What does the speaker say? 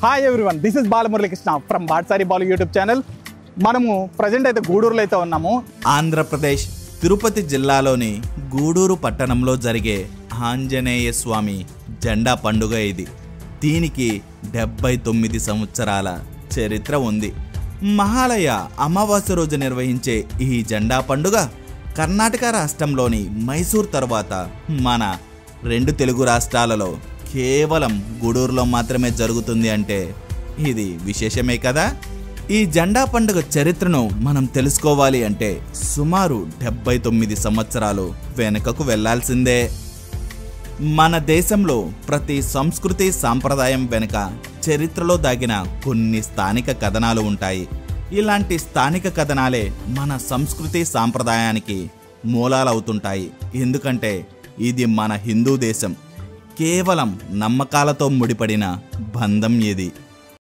Hi everyone, this is Balamuralikrishna from Batsari Balu YouTube channel. మనము present అయితే గూడూరులో అయితే ఉన్నాము. ఆంధ్రప్రదేశ్ తిరుపతి జిల్లాలోని గూడూరు పట్టణంలో జరిగే ఆంజనేయ స్వామి జెండా పండుగ ఇది. దీనికి 79 సంవత్సరాల చరిత్ర ఉంది. మహాలయ అమావాస్య రోజు నిర్వహించే ఈ జెండా పండుగ కర్ణాటక రాష్ట్రంలోని మైసూర్ తర్వాత మన 2 తెలుగు రాష్ట్రాలలో కేవలం గూడూరులో మాత్రమే జరుగుతుంది అంటే ఇది విశేషమే కదా. ఈ జెండా పండుగ చరిత్రను మనం తెలుసుకోవాలి అంటే సుమారు 79 సంవత్సరాలు వెనుకకు వెళ్లాల్సిందే. మన దేశంలో ప్రతి సంస్కృతి సాంప్రదాయం వెనుక చరిత్రలో దాగిన కొన్ని స్థానిక కథనాలు ఉంటాయి. ఇలాంటి స్థానిక కథనాలే మన సంస్కృతి సాంప్రదాయానికి మూలాలవుతుంటాయి. ఎందుకంటే ఇది మన హిందూ దేశం. కేవలం నమ్మకాలతో ముడిపడిన బంధం ఇది.